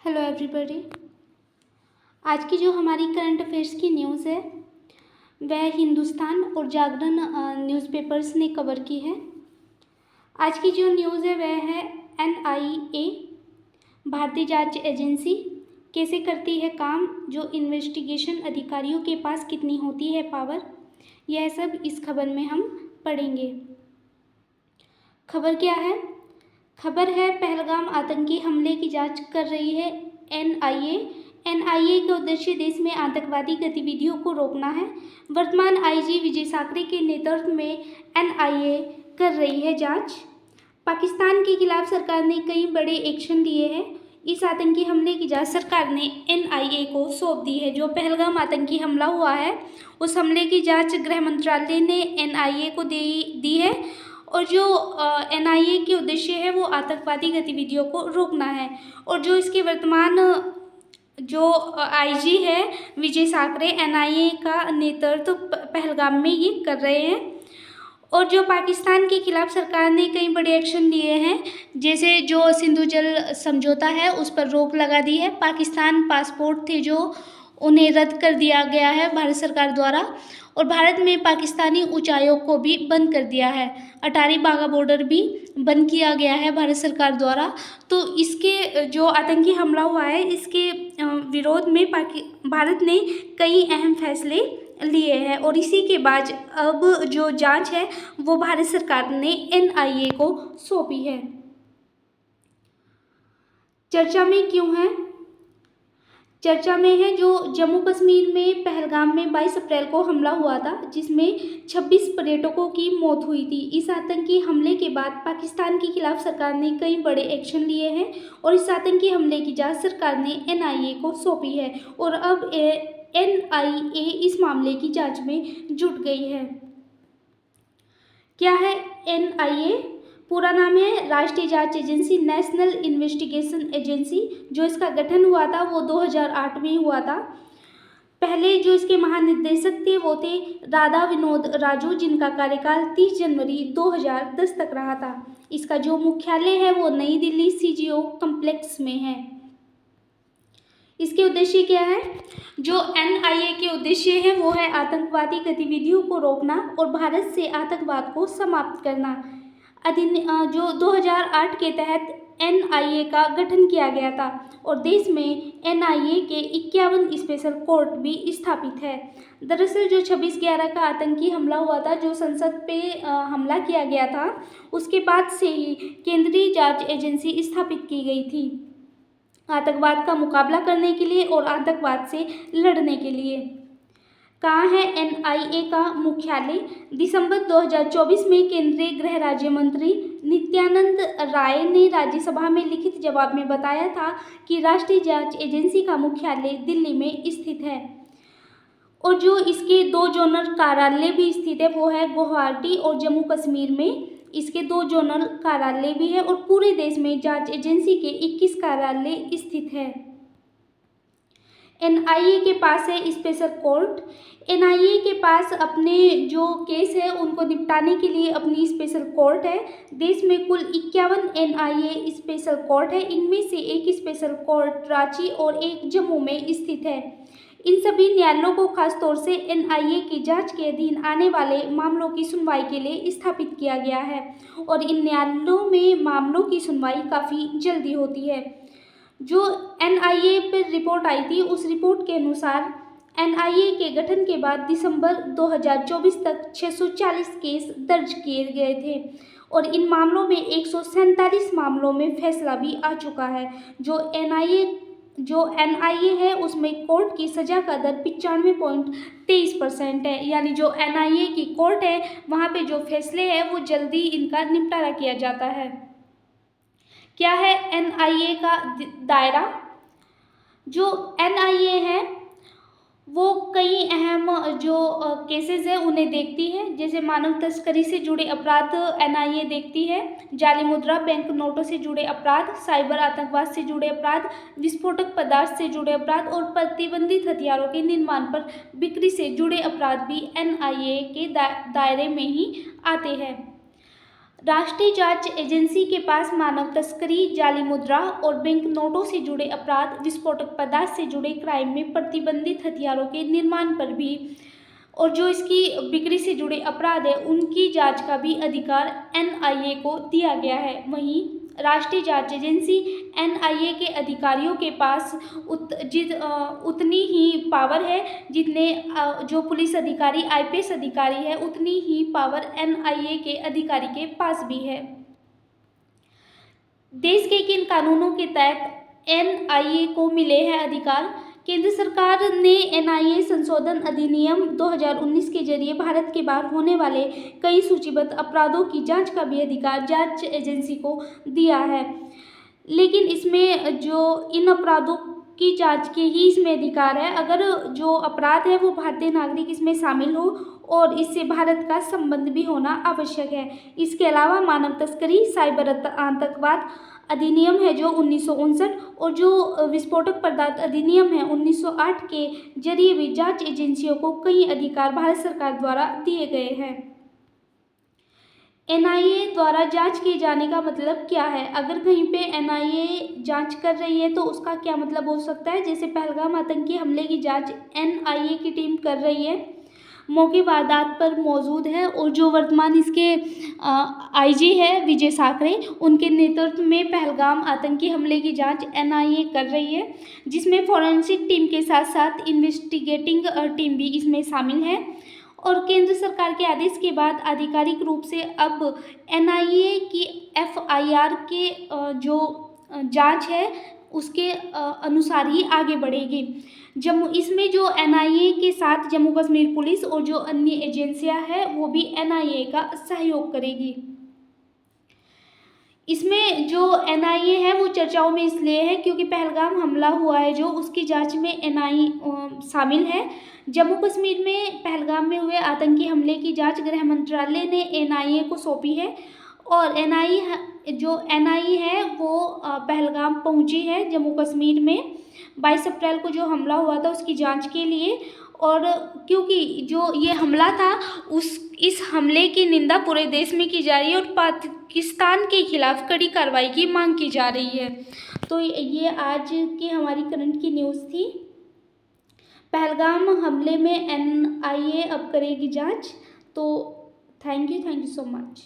Hello everybody. आज की जो हमारी करंट अफेयर्स की न्यूज़ है वह हिंदुस्तान और जागरण न्यूज़पेपर्स ने कवर की है। आज की जो न्यूज़ है वह है एनआईए भारतीय जांच एजेंसी कैसे करती है काम, जो इन्वेस्टिगेशन अधिकारियों के पास कितनी होती है पावर, यह सब इस खबर में हम पढ़ेंगे। खबर क्या है? खबर है पहलगाम आतंकी हमले की जांच कर रही है एनआईए। एनआईए का उद्देश्य देश में आतंकवादी गतिविधियों को रोकना है। वर्तमान आईजी विजय साकरे के नेतृत्व में एनआईए कर रही है जांच। पाकिस्तान के खिलाफ सरकार ने कई बड़े एक्शन लिए हैं। इस आतंकी हमले की जांच सरकार ने एनआईए को सौंप दी है। जो पहलगाम आतंकी हमला हुआ है उस हमले की जांच गृह मंत्रालय ने एनआईए को दी है और जो एनआईए के उद्देश्य है वो आतंकवादी गतिविधियों को रोकना है। और जो इसके वर्तमान जो आईजी है विजय साकरे एनआईए का नेतृत्व पहलगाम में ये कर रहे हैं। और जो पाकिस्तान के खिलाफ सरकार ने कई बड़े एक्शन लिए हैं, जैसे जो सिंधु जल समझौता है उस पर रोक लगा दी है। पाकिस्तान पासपोर्ट थे जो उन्हें रद्द कर दिया गया है भारत सरकार द्वारा। और भारत में पाकिस्तानी उच्चायोग को भी बंद कर दिया है। अटारी वाघा बॉर्डर भी बंद किया गया है भारत सरकार द्वारा। तो इसके जो आतंकी हमला हुआ है इसके विरोध में भारत ने कई अहम फैसले लिए हैं और इसी के बाद अब जो जांच है वो भारत सरकार ने एनआईए को सौंपी है। चर्चा में क्यों है? चर्चा में है जो जम्मू कश्मीर में पहलगाम में 22 अप्रैल को हमला हुआ था जिसमें 26 पर्यटकों की मौत हुई थी। इस आतंकी हमले के बाद पाकिस्तान के खिलाफ सरकार ने कई बड़े एक्शन लिए हैं और इस आतंकी हमले की जांच सरकार ने एनआईए को सौंपी है और अब एनआईए इस मामले की जांच में जुट गई है। क्या है एनआईए? पूरा नाम है राष्ट्रीय जांच एजेंसी, नेशनल इन्वेस्टिगेशन एजेंसी। जो इसका गठन हुआ था वो 2008 में हुआ था। पहले जो इसके महानिदेशक थे वो थे राधा विनोद राजू, जिनका कार्यकाल 30 जनवरी 2010 तक रहा था। इसका जो मुख्यालय है वो नई दिल्ली सीजीओ कॉम्प्लेक्स में है। इसके उद्देश्य क्या है? जो एनआईए के उद्देश्य है वो है आतंकवादी गतिविधियों को रोकना और भारत से आतंकवाद को समाप्त करना। जो 2008 के तहत एनआईए का गठन किया गया था और देश में एनआईए के 51 स्पेशल कोर्ट भी स्थापित है। दरअसल जो 26/11 का आतंकी हमला हुआ था, जो संसद पे हमला किया गया था, उसके बाद से ही केंद्रीय जांच एजेंसी स्थापित की गई थी आतंकवाद का मुकाबला करने के लिए और आतंकवाद से लड़ने के लिए। कहाँ है एनआईए का मुख्यालय? दिसंबर 2024 में केंद्रीय गृह राज्य मंत्री नित्यानंद राय ने राज्यसभा में लिखित जवाब में बताया था कि राष्ट्रीय जांच एजेंसी का मुख्यालय दिल्ली में स्थित है और जो इसके 2 जोनल कार्यालय भी स्थित है वो है गुवाहाटी और जम्मू कश्मीर में इसके 2 जोनल कार्यालय भी है और पूरे देश में जांच एजेंसी के 21 कार्यालय स्थित है। एनआईए के पास है स्पेशल कोर्ट। एनआईए के पास अपने जो केस है उनको निपटाने के लिए अपनी स्पेशल कोर्ट है। देश में कुल 51 एनआईए स्पेशल कोर्ट है। इनमें से एक स्पेशल कोर्ट रांची और एक जम्मू में स्थित है। इन सभी न्यायालयों को खास तौर से एनआईए की जांच के अधीन आने वाले मामलों की सुनवाई के लिए स्थापित किया गया है और इन न्यायालयों में मामलों की सुनवाई काफ़ी जल्दी होती है। जो एनआईए पर रिपोर्ट आई थी उस रिपोर्ट के अनुसार एनआईए के गठन के बाद दिसंबर 2024 तक 640 केस दर्ज किए गए थे और इन मामलों में 147 मामलों में फैसला भी आ चुका है। जो एनआईए है उसमें कोर्ट की सज़ा का दर 95.23% है। यानी जो एनआईए की कोर्ट है वहाँ पे जो फैसले हैं वो जल्दी इनका निपटारा किया जाता है। क्या है एनआईए का दायरा? जो एनआईए है वो कई अहम जो केसेस है उन्हें देखती है, जैसे मानव तस्करी से जुड़े अपराध एनआईए देखती है, जाली मुद्रा बैंक नोटों से जुड़े अपराध, साइबर आतंकवाद से जुड़े अपराध, विस्फोटक पदार्थ से जुड़े अपराध और प्रतिबंधित हथियारों के निर्माण पर बिक्री से जुड़े अपराध भी एनआईए के दायरे में ही आते हैं। राष्ट्रीय जांच एजेंसी के पास मानव तस्करी, जाली मुद्रा और बैंक नोटों से जुड़े अपराध, विस्फोटक पदार्थ से जुड़े क्राइम में प्रतिबंधित हथियारों के निर्माण पर भी और जो इसकी बिक्री से जुड़े अपराध है उनकी जांच का भी अधिकार एनआईए को दिया गया है। वहीं राष्ट्रीय जांच एजेंसी एनआईए के अधिकारियों के पास उतनी ही पावर है जितने जो पुलिस अधिकारी आईपीएस अधिकारी है उतनी ही पावर एनआईए के अधिकारी के पास भी है। देश के किन कानूनों के तहत एनआईए को मिले हैं अधिकार? केंद्र सरकार ने एनआईए संशोधन अधिनियम 2019 के जरिए भारत के बाहर होने वाले कई सूचीबद्ध अपराधों की जांच का भी अधिकार जांच एजेंसी को दिया है, लेकिन इसमें जो इन अपराधों की जांच के ही इसमें अधिकार है अगर जो अपराध है वो भारतीय नागरिक इसमें शामिल हो और इससे भारत का संबंध भी होना आवश्यक है। इसके अलावा मानव तस्करी, साइबर आतंकवाद अधिनियम है जो 1959 और जो विस्फोटक पदार्थ अधिनियम है 1908 के जरिए भी जांच एजेंसियों को कई अधिकार भारत सरकार द्वारा दिए गए हैं। एनआईए द्वारा जांच किए जाने का मतलब क्या है? अगर कहीं पे एनआईए जांच कर रही है तो उसका क्या मतलब हो सकता है? जैसे पहलगाम आतंकी हमले की जांच एनआईए की टीम कर रही है, मौके वारदात पर मौजूद है और जो वर्तमान इसके आईजी है विजय साखरे, उनके नेतृत्व में पहलगाम आतंकी हमले की जांच एनआईए कर रही है, जिसमें फॉरेंसिक टीम के साथ साथ इन्वेस्टिगेटिंग टीम भी इसमें शामिल है। और केंद्र सरकार के आदेश के बाद आधिकारिक रूप से अब एनआईए की एफआईआर के जो जांच है उसके अनुसार ही आगे बढ़ेगी। इसमें जो एनआईए के साथ जम्मू कश्मीर पुलिस और जो अन्य एजेंसियां हैं वो भी एनआईए का सहयोग करेगी। इसमें जो एनआईए है वो चर्चाओं में इसलिए है क्योंकि पहलगाम हमला हुआ है जो उसकी जांच में एनआईए शामिल है। जम्मू कश्मीर में पहलगाम में हुए आतंकी हमले की जांच गृह मंत्रालय ने एनआईए को सौंपी है और एनआईए है वो पहलगाम पहुंची है जम्मू कश्मीर में 22 अप्रैल को जो हमला हुआ था उसकी जांच के लिए। और क्योंकि जो ये हमला था इस हमले की निंदा पूरे देश में की जा रही है और पाकिस्तान के खिलाफ कड़ी कार्रवाई की मांग की जा रही है। तो ये आज की हमारी करंट की न्यूज़ थी। पहलगाम हमले में एनआईए अब करेगी जांच। तो थैंक यू सो मच।